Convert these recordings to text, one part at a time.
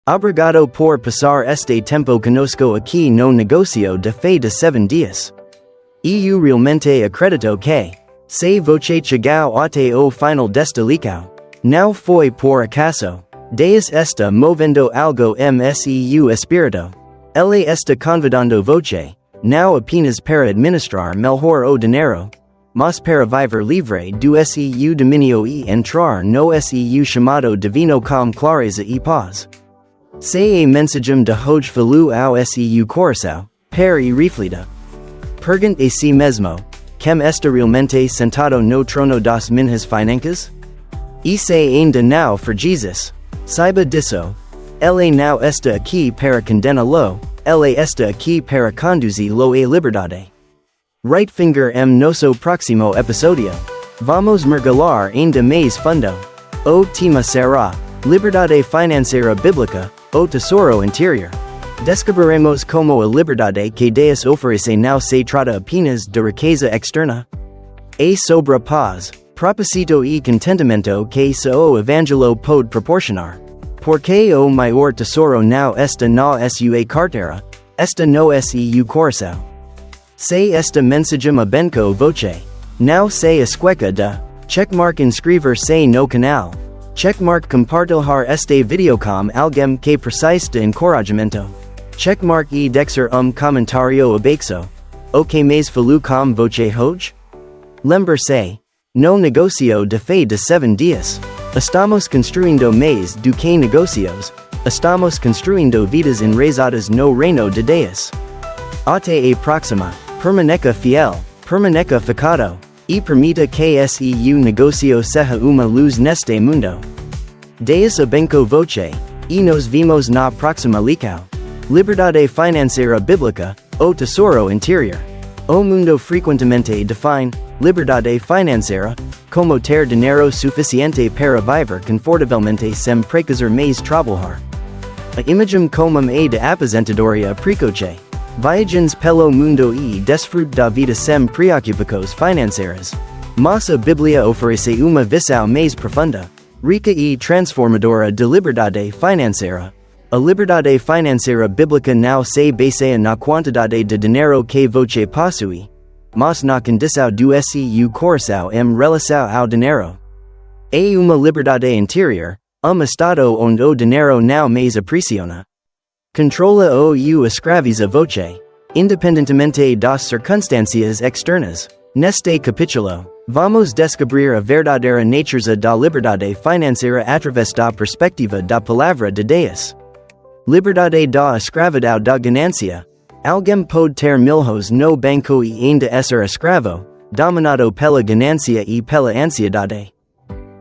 Obrigado por pasar este tempo conosco aqui no negocio de fe de 7 dias. Eu realmente acredito que, se você chegou até o final desta lição, não foi por acaso. Deus está movendo algo mseu espírito. Ele está convidando você, não apenas para administrar melhor o dinheiro, mas para viver livre do seu domínio e entrar no seu chamado divino com clareza e paz. Se a mensagem de hoje falou ao seu coração, pare e reflita. Pergunte a si mesmo, quem está realmente sentado no trono das minhas finanças? E se ainda não for Jesus, saiba disso. Ele não está aqui para condená-lo, ele está aqui para conduzir-lo à liberdade. Right finger nosso próximo episódio. Vamos mergulhar ainda mais fundo. O tema será Liberdade Financeira Bíblica, o Tesouro Interior. Descobriremos como a liberdade que Deus oferece não se trata apenas de riqueza externa. É sobre a paz, propósito e contentamento que só o Evangelho pode proporcionar. Porque o maior tesouro não está na sua carteira, está no seu coração. Se esta mensagem abençoou você, não se esqueça de checkmark inscrever-se no canal. Checkmark compartilhar este vídeo com alguém que precisa de encorajamento. Checkmark e deixar comentário abaixo. O que mais falou com você hoje? Lembre-se, no negocio de fe de 7 dias, estamos construindo mais do que negocios, estamos construindo vidas enraizadas no reino de Deus. Até a próxima, permaneça fiel, permaneça focado, e permita que seu negocio seja uma luz neste mundo. Deus abençoe você, e nos vemos na próxima lição. Liberdade Financeira Bíblica, o Tesouro Interior. O mundo frequentemente define liberdade financeira como ter dinheiro suficiente para viver confortavelmente sem precisar mais trabalhar. A imagem comum é de aposentadoria precoce. Viagens pelo mundo e desfrute da vida sem preocupações financeiras. Mas a Bíblia oferece uma visão mais profunda, rica e transformadora de liberdade financeira. A liberdade financeira bíblica não se baseia na quantidade de dinheiro que você possui, mas na condição do seu coração em relação ao dinheiro. É uma liberdade interior, estado onde o dinheiro não mais aprisiona. Controla ou escraviza você, independentemente das circunstâncias externas. Neste capítulo, vamos descobrir a verdadeira natureza da liberdade financeira através da perspectiva da Palavra de Deus. Liberdade da escravidão da ganância. Alguém pode ter milhões no banco e ainda ser escravo, dominado pela ganância e pela ansiedade.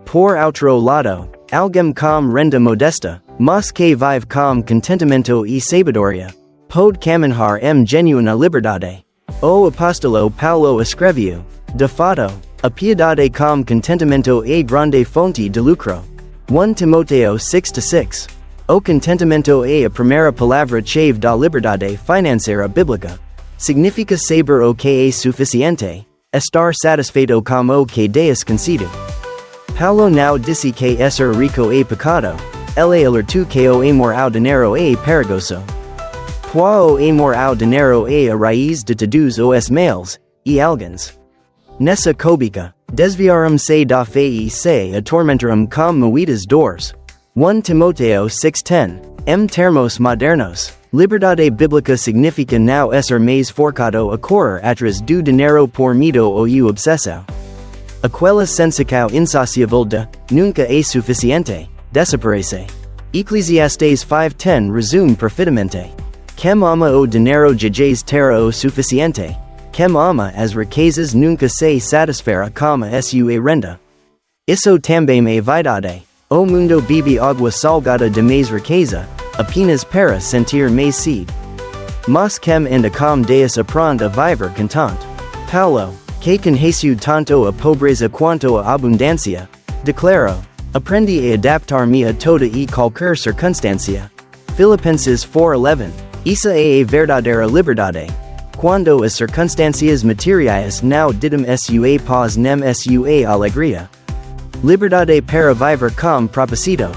Por outro lado, alguém com renda modesta, mas que vive com contentamento e sabedoria, pode caminhar genuína liberdade. O apóstolo Paulo escreveu, de fato, a piedade com contentamento é grande fonte de lucro. 1 Timoteo 6:6. O contentamento é a primeira palavra-chave da liberdade financeira bíblica. Significa saber o que é suficiente, estar satisfeito com o que Deus concede. Paulo não disse que ser rico é pecado, ele alertou que o amor ao dinheiro é perigoso. Pois o amor ao dinheiro é a raiz de todos os males, e alguns. Nessa cóbica, desviaram-se da fé e se atormentaram com moedas d'ores. 1 Timoteo 6:10. Termos modernos, liberdade bíblica significa não ser mais forçado a correr atrás do dinheiro por medo ou obsessão. Aquela sensação insaciável de nunca é suficiente desaparece. Eclesiastes 5:10 resume perfeitamente. Quem ama o dinheiro jamais terá o suficiente. Quem ama as riquezas nunca se satisfará com a sua renda. Isso também é verdade. O mundo bebe água salgada de mais riqueza, apenas para sentir mais sede. Mas quem anda com Deus aprende a viver contente. Paulo, que conheceu tanto a pobreza quanto a abundância, declarou, aprendi a adaptar-me a toda e qualquer circunstância. Filipenses 4:11. Isso é a verdadeira liberdade. Quando as circunstâncias materiais não dão sua paz nem sua alegria. Liberdade para viver com propósito.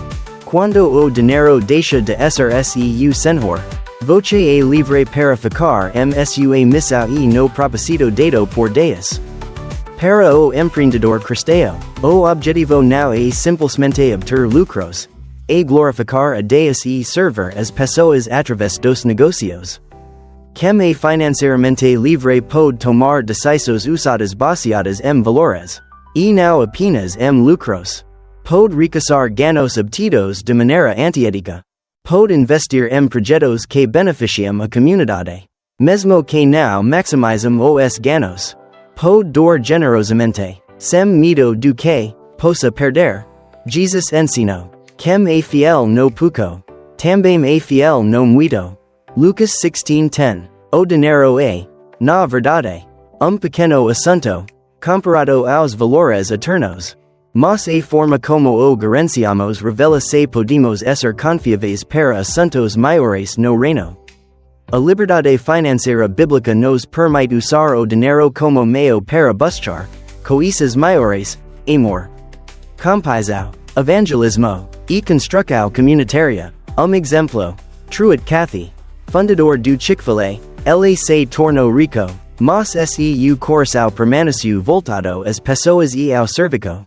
Cuando o dinero deixa de ser seu senhor, voce é livre para ficar sua missão e no propósito dado por Deus. Para o empreendedor cristão, o objetivo não é simplesmente obter lucros, é glorificar a Deus e servir as pessoas através dos negócios. Quem é financeiramente livre pode tomar decisões usadas baseadas em valores, e não apenas em lucros. Pode rechazar ganhos obtidos de maneira antiética. Pode investir em projetos que beneficiam a comunidade, mesmo que não maximizam os ganhos. Pode dar generosamente, sem medo do que possa perder. Jesus ensinou: quem é fiel no pouco, também é fiel no muito. Lucas 16:10. O dinheiro é, na verdade, pequeno assunto, comparado aos valores eternos. Mas a forma como o gerenciamos revela se podemos ser confiáveis para assuntos maiores no reino. A liberdade financeira bíblica nos permite usar o dinheiro como meio para buscar coisas maiores, amor, compaixão, evangelismo, e construção comunitária. Exemplo: Truett Cathy, fundador do Chick-fil-A, ele se tornou rico, mas seu coração permaneceu voltado às pessoas e ao serviço.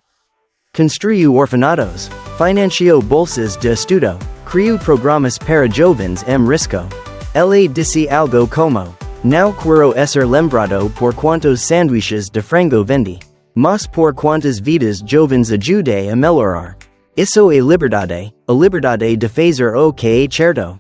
Construiu orfanatos, financiou bolsas de estudo, criou programas para jovens em risco. Ele disse algo como: não quero ser lembrado por quantos sanduíches de frango vendi, mas por quantas vidas jovens ajudei a melhorar. Isso é liberdade, a liberdade de fazer o que é certo.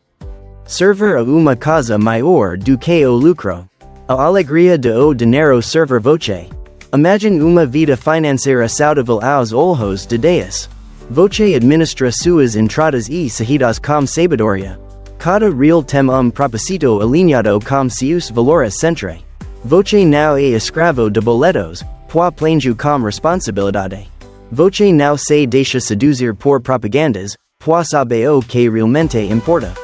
Servir a uma causa maior do que o lucro. A alegria de o dinheiro servir voce. Imagine uma vida financeira saudável aos olhos de Deus. Voce administra suas entradas e saídas com sabedoria. Cada real tem propósito alinhado com seus valores sempre. Voce não é escravo de boletos, pois planeja com responsabilidade. Voce não se deixa seduzir por propagandas, pois sabe o que realmente importa.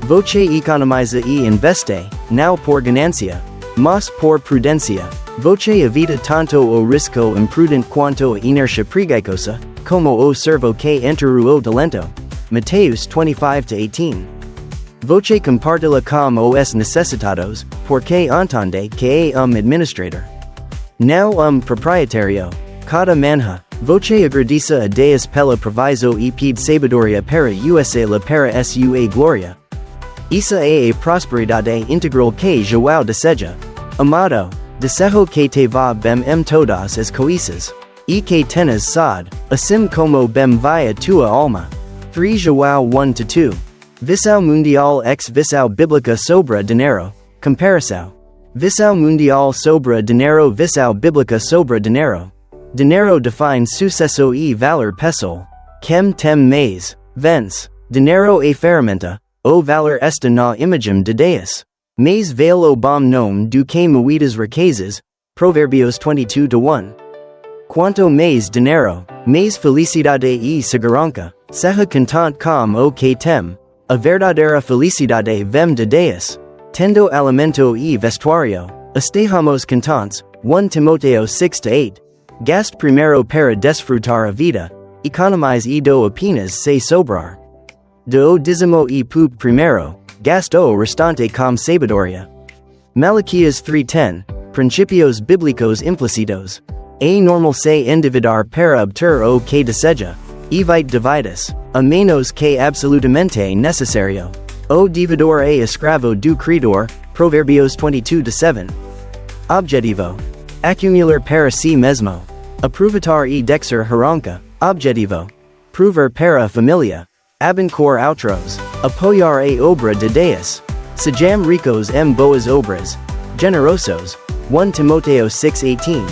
Voce economiza e investe, não por ganância, mas por prudência. Voce evita tanto o risco imprudente quanto a inercia preguiçosa, como o servo que enterrou o talento. Mateus 25:18. Voce compartilha com os necessitados, porque entende que é administrador, não proprietário. Cada manhã, voce agradece a Deus pela provisão e pede sabedoria para usá-la para sua glória. Essa é a prosperidade integral que João deseja. Amado, desejo que te vá bem em todas as coisas, e que tenhas saúde, assim como bem vai a tua alma. 3 João 1-2. Visão mundial ex visão bíblica sobre dinheiro. Comparação. Visão mundial sobre dinheiro. Visão bíblica sobre dinheiro. Dinheiro define sucesso e valor pessoal. Quem tem mais, vence. Dinheiro é ferramenta. O valor está na imagem de Deus. Mais vale o bom nome do que muitas riquezas. Provérbios 22:1. Quanto mais dinheiro, mais felicidade e segurança. Seja contente com o que tem. A verdadeira felicidade vem de Deus. Tendo alimento e vestuário, estejamos contentes. 1 Timoteo 6:8. Gaste primeiro para desfrutar a vida. Economize e do apenas se sobrar. Do dízimo e poupe primeiro, gasto o restante com sabedoria. Malaquias 3:10. Principios bíblicos implícitos. É normal se endividar para obter o que deseja. Evite dívidas, a menos que absolutamente necessário. O devedor é escravo do credor. Provérbios 22:7. Objetivo. Acumular para si mesmo. Aproveitar e dexer arranca. Objetivo. Prover para a família. Abençoar outros. Apoiar a obra de Deus. Sejam ricos em boas obras. Generosos. 1 Timoteo 6:18.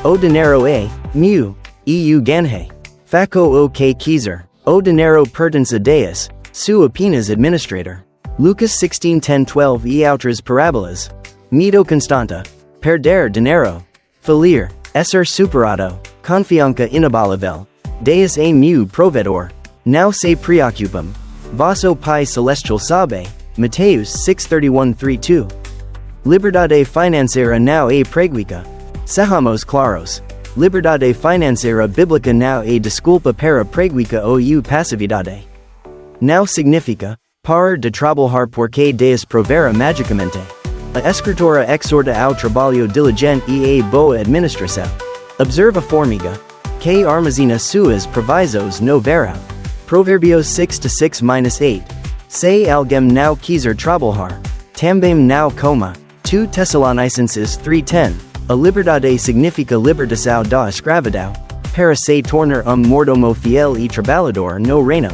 O dinheiro é meu, e o ganhei. Faco o que quiser. O dinheiro pertence a Deus, su apenas administrador. Lucas 16:10-12 e outras parábolas. Medo constante. Perder dinheiro. Falir. Ser superado. Confiança inabalável. Deus é meu provedor. Não se preocupem. Vosso Pai Celestial sabe. Mateus 6:31-32. Liberdade financeira não é preguiça. Sejamos claros. Liberdade Financeira Bíblica não é desculpa para preguiça ou passividade. Não significa parar de trabalhar porque Deus proverá magicamente. A escritora exorta ao trabalho diligente e a boa administração. Observa a formiga, que armazena suas provisões no verão. Provérbios 6:6-8. Se alguém não quiser trabalhar, também não coma. 2 Tessalonicenses 3:10. A liberdade significa libertação da escravidão, para se tornar mordomo fiel e trabalhador no reino.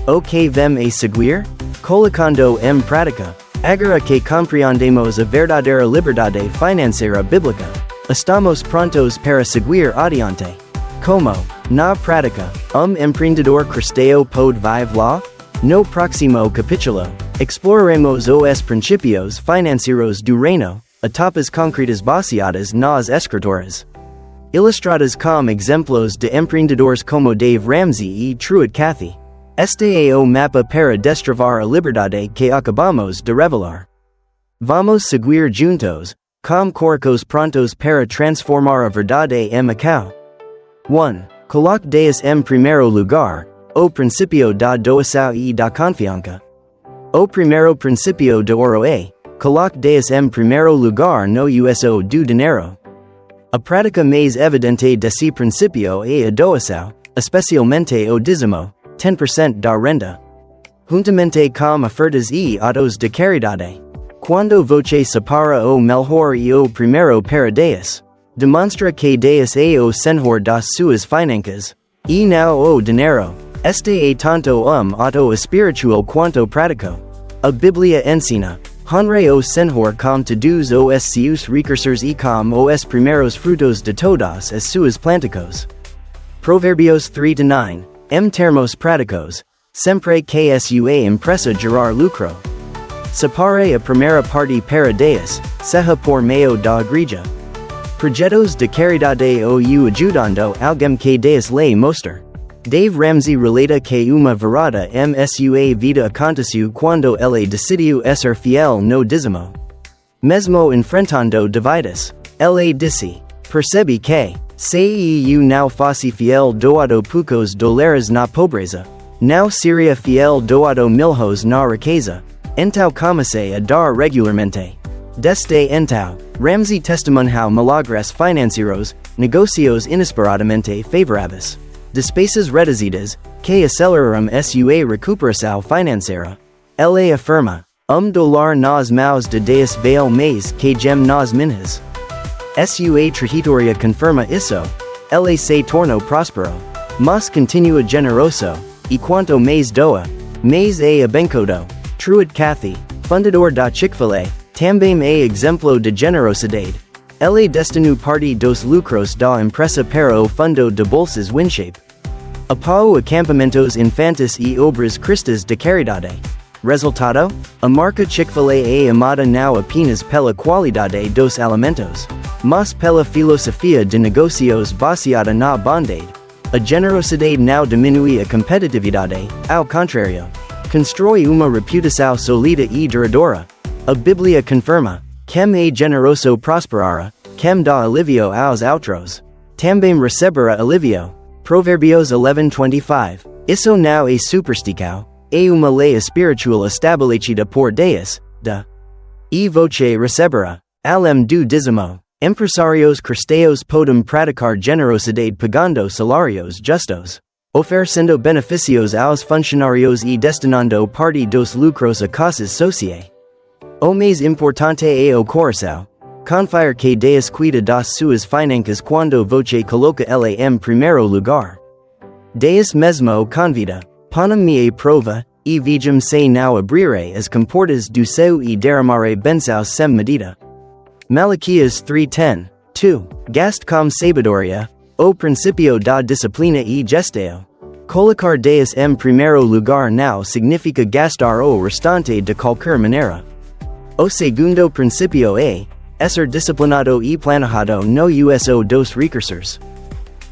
O que vem a seguir? Colocando em prática. Agora que compreendemos a verdadeira liberdade financeira bíblica, estamos prontos para seguir adiante. Como, na prática, empreendedor cristão pode viver? No próximo capítulo, exploraremos os princípios financeiros do reino, etapas concretas baseadas nas escrituras. Ilustradas como exemplos de empreendedores como Dave Ramsey e Truett Cathy. Este é o mapa para destravar a liberdade que acabamos de revelar. Vamos seguir juntos, com corcos prontos para transformar a verdade em ação. 1. Coloque Deus em primeiro lugar, o princípio da doação e da confiança. O primeiro princípio de ouro é: coloque Deus em primeiro lugar no uso do dinheiro. A prática mais evidente desse princípio é a doação, especialmente o dízimo, 10% da renda. Juntamente com ofertas e atos de caridade. Quando você separa o melhor e o primeiro para Deus, demonstra que Deus é o senhor das suas finanças, e não o dinheiro. Este é tanto ato espiritual quanto prático. A Bíblia ensina: honre o senhor com todos os seus recursos e com os primeiros frutos de todas as suas plantas. Provérbios 3:9. Em termos práticos, sempre que sua empresa gerar lucro, separe a primeira parte para Deus, seja por meio da igreja. Projetos de caridade ou ajudando alguém que Deus lhe mostra. Dave Ramsey relata que uma virada em sua vida aconteceu quando ele decidiu ser fiel no dízimo. Mesmo enfrentando dívidas, ele disse: percebe que, se eu não fosse fiel doado poucos dólares na pobreza, não seria fiel doado milhões na riqueza. Então comecei a dar regularmente. Desde então, Ramsey testemunhou milagres financeiros, negócios inesperadamente favoráveis, despesas reduzidas, que aceleraram sua recuperação financeira. Ele afirma: $1 nas mãos de Deus vale mais que gem nas minhas. Sua trajetória confirma isso. Ele se tornou próspero, mas continua generoso, e quanto mais doa, mais é abençoado. Truett Cathy, fundador da Chick-fil-A, também é exemplo de generosidade. Ele destinou parte dos lucros da empresa para o fundo de bolsas Windshape. Apoio acampamentos infantis e obras cristas de caridade. Resultado? A marca Chick-fil-A é amada não apenas pela qualidade dos alimentos, mas pela filosofia de negócios baseada na bondade. A generosidade não diminui a competitividade, ao contrário, constrói uma reputação sólida e duradoura. A Bíblia confirma: quem é generoso prosperará, quem dá alívio aos outros também receberá alívio. Provérbios 11:25. Isso não é superstição, é uma lei espiritual estabelecida por Deus, e você receberá, além do dízimo. Empresários cristãos podem praticar generosidade pagando salários justos, oferecendo benefícios aos funcionários e destinando parte dos lucros a causas sociais. O mais importante é o coração. Confiar que Deus cuida das suas finanças quando você coloca ele em primeiro lugar. Deus mesmo convida: põe-me à prova, e vejam se não abrirei as comportas do céu e derramarei bênçãos sem medida. Malaquias 3:10. 2. Gaste com sabedoria, o princípio da disciplina e gestão. Colocar Deus em primeiro lugar não significa gastar o restante de qualquer maneira. O segundo princípio é ser disciplinado e planejado no uso dos recursos.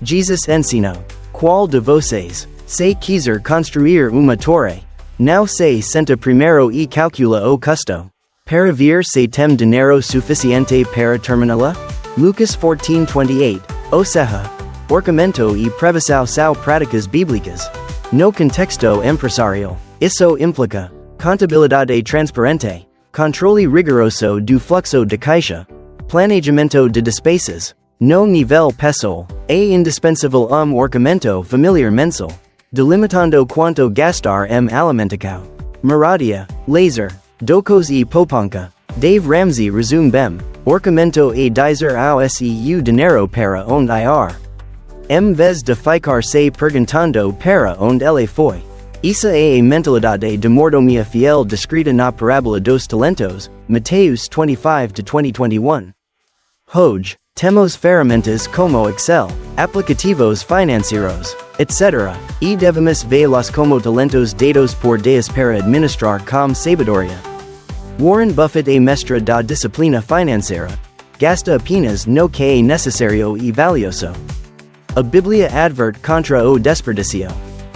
Jesus ensinou: qual de vocês, se quiser construir uma torre, não se senta primeiro e calcula o custo, para ver se tem dinheiro suficiente para terminá-la? Lucas 14:28. O seja, orçamento e previsão são práticas bíblicas. No contexto empresarial, isso implica contabilidade transparente, controle rigoroso do fluxo de caixa, planejamento de despesas, no nível pessoal, é indispensável orçamento familiar mensal, delimitando quanto gastar alimentacao, moradia, laser, docos e poupança. Dave Ramsey resume bem, orçamento e dizer ao seu dinheiro para onde ir. Vez de ficar se perguntando para onde ele foi. Essa é a mentalidade de mordomia fiel descrita na parábola dos talentos, Mateus 25-2021. Hoje, temos ferramentas como Excel, aplicativos financeiros, etc., e devemos vê-los como talentos dados por Deus para administrar com sabedoria. Warren Buffett é mestre da disciplina financeira. Gasta apenas no que é necessário e valioso. A Bíblia adverte contra o desperdício.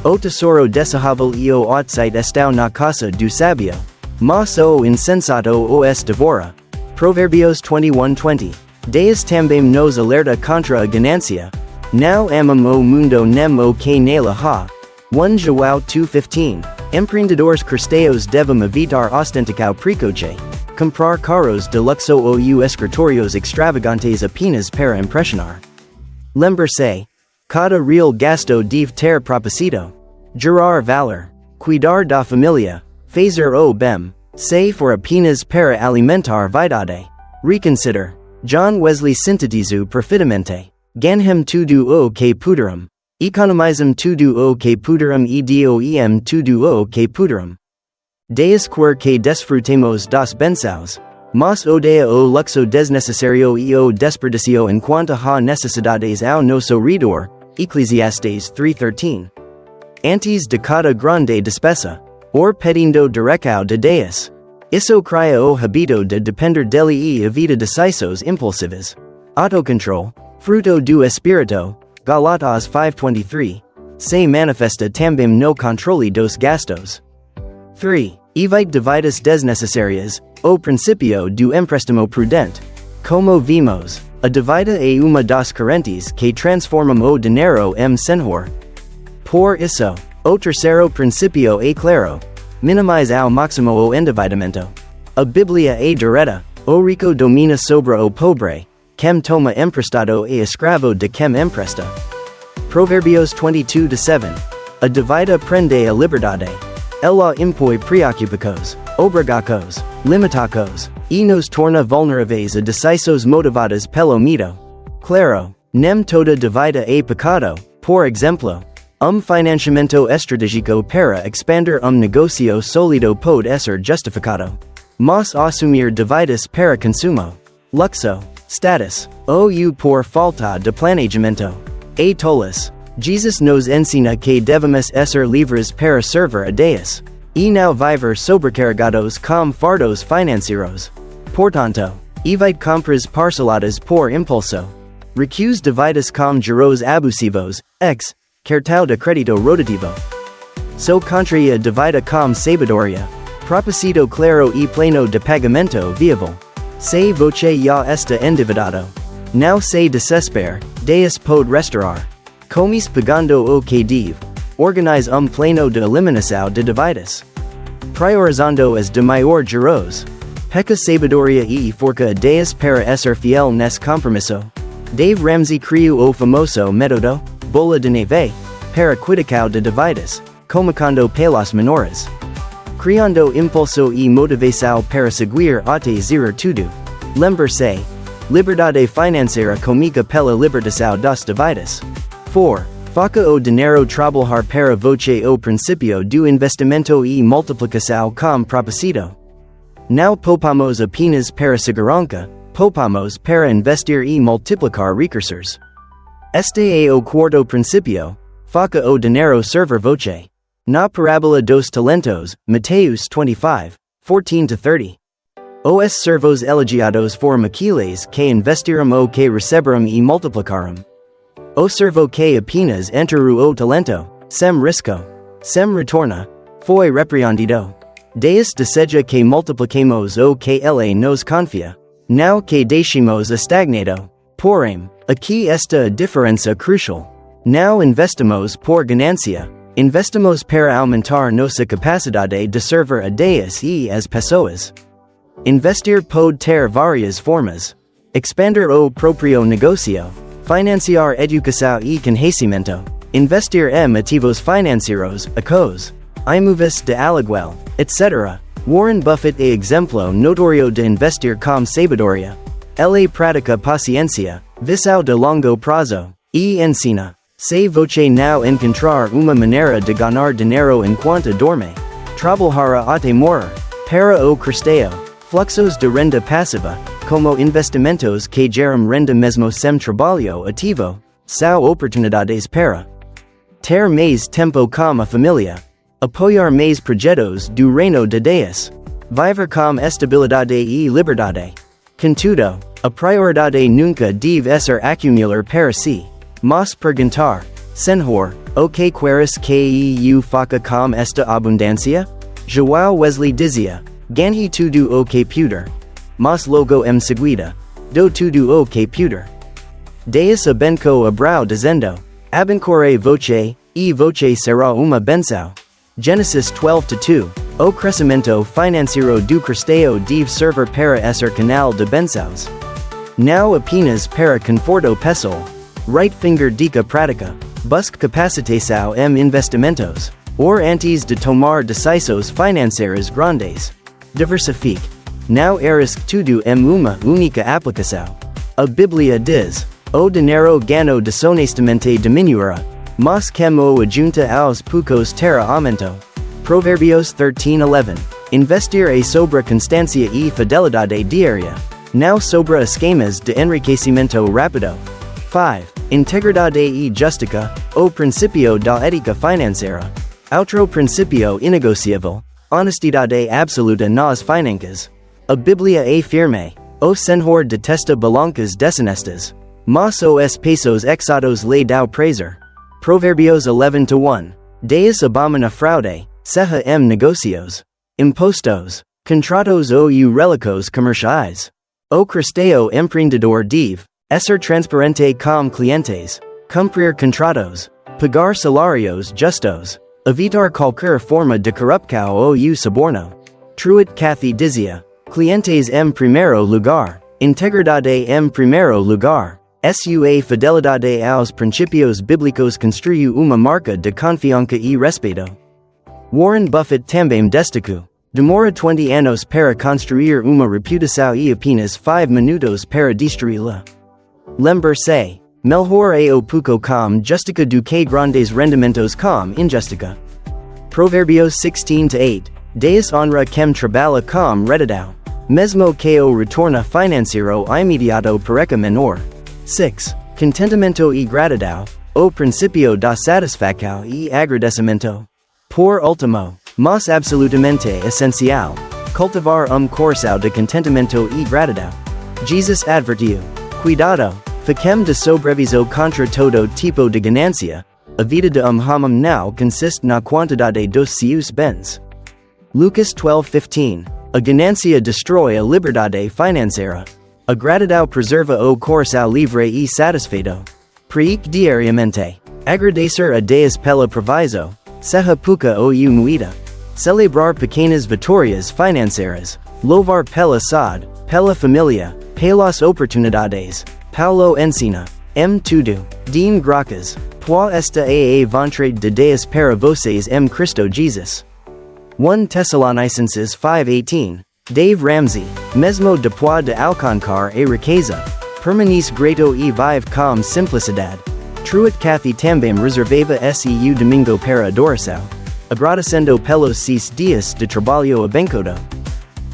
O tesouro desejável e o outside estão na casa do sábio, mas o insensato os devora. Provérbios 21:20. Deus também nos alerta contra a ganância. Não amam o mundo nem o que nele há. 1 João 2:15. Empreendedores cristãos devem evitar ostentação precoce. Comprar carros de luxo ou escritórios extravagantes apenas para impressionar. Lembre-se, cada real gasto deve ter propósito. Gerar valor, cuidar da família, fazer o bem, se for apenas para alimentar vaidade. Reconsider. John Wesley sintetizou perfeitamente. Ganhem tudo o que puderem. Economizem tudo o que puderem e doem tudo o que puderem. Deus quer que desfrutemos das bênçãos, mas odeia o luxo desnecessário e o desperdício enquanto há necessidades ao nosso redor. Eclesiastes 3:13. Antes de cada grande despesa, pedindo direção de Deus. Isso cria o hábito de depender dele e evita decisões impulsivas. Autocontrol, fruto do espírito, Gálatas 5:23, se manifesta também no controle dos gastos. 3. Evite dívidas desnecessárias, o princípio do empréstimo prudente. Como vimos, a dívida é uma das correntes que transformam o dinheiro em senhor. Por isso, o terceiro princípio é claro. Minimize ao máximo o endividamento. A Bíblia é direta, o rico domina sobre o pobre, quem toma emprestado é escravo de quem empresta. Provérbios 22:7. A dívida prende a liberdade. Ela impõe preocupações, obrigações, limitações, e nos torna vulneráveis a decisões motivadas pelo medo. Claro, nem toda dívida é pecado, por exemplo. Financiamento estratégico para expandir negócio sólido pode ser justificado. Mas assumir dívidas para consumo, luxo, status, ou por falta de planejamento, é tolice. Jesus nos ensina que devemos ser livres para servir a Deus, e não viver sobrecarregados com fardos financeiros. Portanto, evite compras parceladas por impulso. Recuse dívidas com juros abusivos, cartão de crédito rotativo. So contra a dívida com sabedoria. Propósito claro e pleno de pagamento viável. Se você já está endividado, não se desespere, Deus pode restaurar. Comece pagando o que deve. Organize plano de eliminação de dívidas. Priorizando as de maior juros. Peca sabedoria e forca a Deus para ser fiel nesse compromisso. Dave Ramsey criou o famoso método, bola de neve, para cuidar de dívidas, comecando pelas menores. Criando impulso e motivação para seguir até zerar tudo. Lembre-se, liberdade financeira comica pela libertação das dívidas. 4. Faca o dinheiro trabalhar para você o princípio do investimento e multiplicação com propósito. Não poupamos apenas para segurança, poupamos para investir e multiplicar recursos. Este é o quarto princípio, faca o dinheiro servir você. Na parábola dos talentos, Mateus 25:14-30. Os servos elogiados foram aqueles que investiram o que receberam e multiplicaram. O servo que apenas enterrou o talento, sem risco, sem retorno, foi repreendido. Deus deseja que multipliquemos o que ele nos confia, não que deixemos estagnado. Porém, aqui esta diferença crucial. Não investimos por ganancia, investimos para aumentar nossa capacidade de servir a Deus e as pessoas. Investir pode ter várias formas. Expandir o próprio negócio, financiar educação e conhecimento, investir em ativos financeiros, acos, imóveis de aluguel, etc. Warren Buffett é exemplo notório de investir com sabedoria. Ele pratica paciência, visão de longo prazo, e ensina. Se você não encontrar uma maneira de ganhar dinheiro enquanto dorme, trabalhará até morrer. Para o cristão, fluxos de renda passiva, como investimentos que geram renda mesmo sem trabalho ativo, são oportunidades para ter mais tempo com a família, apoiar mais projetos do reino de Deus, viver com estabilidade e liberdade. Contudo, a prioridade nunca deve ser acumular para si, mas perguntar, Senhor, o que queres que eu faça com esta abundância? João Wesley dizia, ganhe tudo o que puder, mas logo em seguida, do tudo o que puder. Deus abençoa Abrão dizendo, abençoarei você, e você será uma benção. Gênesis 12:2, o crescimento financeiro do cristão deve servir para ser canal de bênçãos. Não apenas para conforto pessoal. Right finger dica prática, busque capacitação em investimentos, or antes de tomar decisões financeiras grandes. Diversifique. Não arrisque tudo em uma única aplicação. A Bíblia diz, o dinheiro ganho desonestamente diminuirá, mas como ajunta aos poucos terá aumento. Provérbios 13:11. Investir é sobre constância e fidelidade diária, não sobre esquemas de enriquecimento rápido. 5. Integridade e justiça, o princípio da ética financeira. Outro princípio inegociável, honestidade absoluta nas finanças. A Bíblia é firme, o Senhor detesta balanças desonestas, mas os pesos exatos lhe dão prazer. Provérbios 11:1. Deus abomina fraude, seja em negócios, impostos, contratos ou relicos comerciais. O cristão empreendedor deve ser transparente com clientes, cumprir contratos, pagar salários justos, evitar qualquer forma de corrupção ou suborno. Truett Cathy dizia, clientes em primeiro lugar, integridade em primeiro lugar, sua fidelidade aos princípios bíblicos construiu uma marca de confiança e respeito. Warren Buffett também destacou, demora 20 anos para construir uma reputação e apenas 5 minutos para destruí-la. Lembre-se, melhor é o pouco com justiça do que grandes rendimentos com injustiça. Provérbios 16:8. Deus honra quem trabalha com retidão, mesmo que o retorno financeiro imediato pareça menor. 6. Contentamento e gratidão, o princípio da satisfação e agradecimento. Por último, mas absolutamente essencial, cultivar coração de contentamento e gratidão. Jesus advertiu, cuidado, fiquem de sobreviso contra todo tipo de ganância, a vida de homem não consiste na quantidade dos seus bens. Lucas 12:15. A ganância destrói a liberdade financeira. A gratidão preserva o coração livre e satisfeito. Pratique diariamente. Agradecer a Deus pela provisão, seja pouca ou muita. Celebrar pequenas vitórias financeiras. Louvar pela saúde, pela família, pelas oportunidades. Paulo ensina, tudo, din graças, pois esta é a vontade de Deus para vocês em Cristo Jesus. 1 Tessalonicenses 5:18. Dave Ramsey, mesmo depois de alcançar a riqueza, permanece grato e vive com simplicidade. Truett Cathy também reservava seu domingo para adoração, agradecendo pelos 6 dias de trabalho abençoado.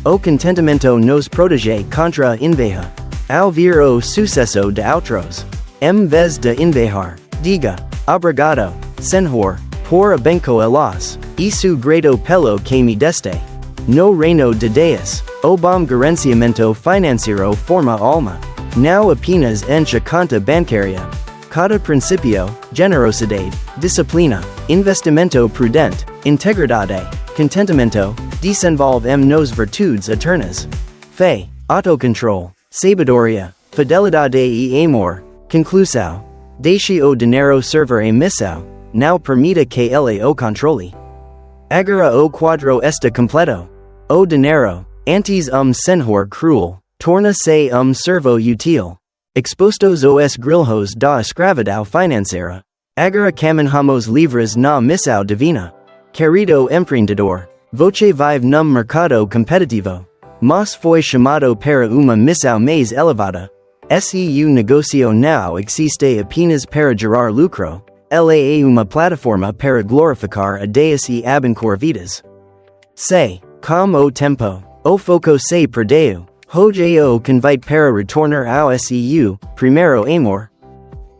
O contentamento nos protege contra a inveja. Ao ver o sucesso de outros, em vez de invejar, diga, obrigado, Senhor, por abençoá-los, isso grato pelo que me deste. No reino de Deus, o bom gerenciamento financeiro forma alma, não apenas enche conta bancária. Cada princípio, generosidade, disciplina, investimento prudente, integridade, contentamento, desenvolve nos virtudes eternas. Fé, autocontrole, sabedoria, Fidelidade e amor, conclusão. Deixe o dinheiro server a missão, não permita que ele o controle. Agora o quadro está completo. O dinheiro, antes senhor cruel, torna-se servo útil. Expostos os grilhos da escravidão financeira. Agora caminhamos livres na missão divina. Querido empreendedor, você vive num mercado competitivo. Mas foi chamado para uma missão mais elevada. Seu negócio não existe apenas para gerar lucro. Ele é uma plataforma para glorificar a Deus e abençoar vidas. Se, com o tempo, o foco se perdeu, hoje o convite para retornar ao seu primeiro amor.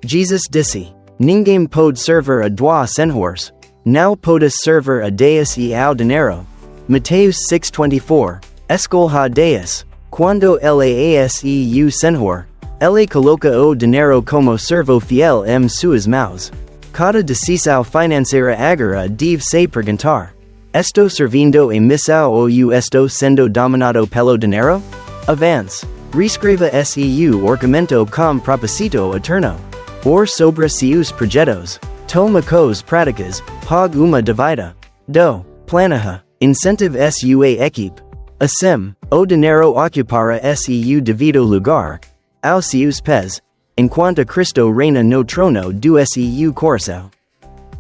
Jesus disse: Ninguém pode servir a dois senhores. Não podes servir a Deus e ao dinheiro. Mateus 6:24. Escolha Deus. Quando ele é seu senhor, ele coloca o dinheiro como servo fiel em suas mãos. Cada decisão financeira agora deve se perguntar: estou servindo a missão ou estou sendo dominado pelo dinheiro? Avance. Reescreva seu orçamento com propósito eterno. Or sobre seus projetos. Toma coisas práticas. Pague uma dívida. Do. Planeja. Incentive sua equipe. Assim, o dinheiro ocupará seu devido lugar. Aos seus pés. Enquanto Cristo reina no trono do seu coração.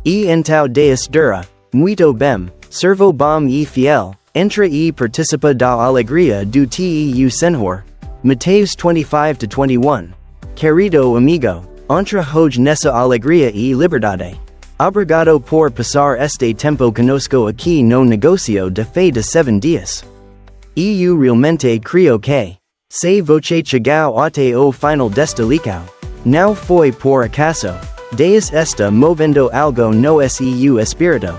E então Deus dirá: muito bem, servo bom e fiel, entra e participa da alegria do teu Senhor. Mateus 25:21. Querido amigo, entra hoje nessa alegria e liberdade. Obrigado por passar este tempo conosco aqui no negócio de fé de 7 dias. Eu realmente creio que, se você chegou até o final desta lição, não foi por acaso. Deus está movendo algo no seu espírito.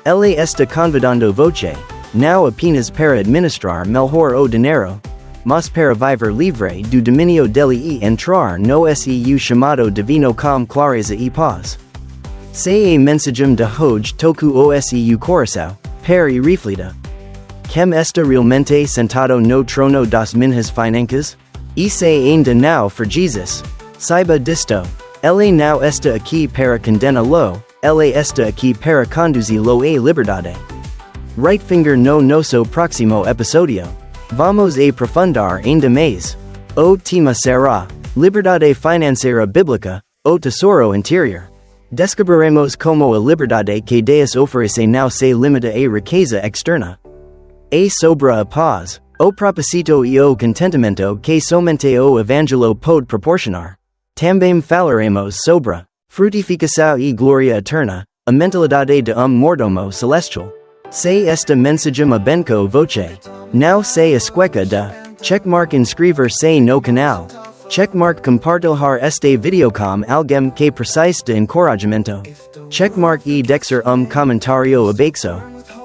Ele está convidando você, não apenas para administrar melhor o dinheiro, mas para viver livre do domínio dele e entrar no seu chamado divino com clareza e paz. Se a mensagem de hoje tocou o seu coração, pare e reflita. Quem está realmente sentado no trono das minhas finanças? E se ainda não for Jesus? Saiba disto. Ele não está aqui para condená-lo, ele está aqui para conduzi-lo à liberdade. Right finger no nosso próximo episódio. Vamos aprofundar ainda mais. O tema será Liberdade Financeira Bíblica, o Tesouro Interior. Descobriremos como a liberdade que Deus oferece não se limita à riqueza externa. É sobre a paz, o propósito e o contentamento que somente o Evangelho pode proporcionar. Também falaremos sobre frutificação e glória eterna, a mentalidade de mordomo celestial. Se esta mensagem abençoou você, não se esqueça de checkmark inscrever-se no canal. Checkmark compartilhar este vídeo com alguém que precisa de encorajamento. Checkmark e deixar comentário abaixo.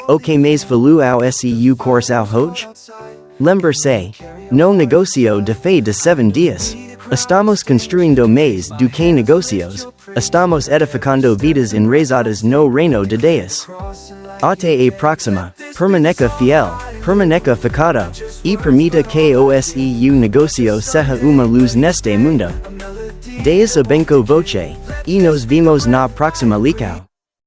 O que mais falou ao seu coração hoje? Lembre-se, no negócio de fé de 7 dias, estamos construindo mais do que negócios, estamos edificando vidas enraizadas no reino de Deus. Até a próxima, permaneça fiel, permaneça focado, e permita que o seu negócio seja uma luz neste mundo. Deus abençoe você, e nos vemos na próxima lição.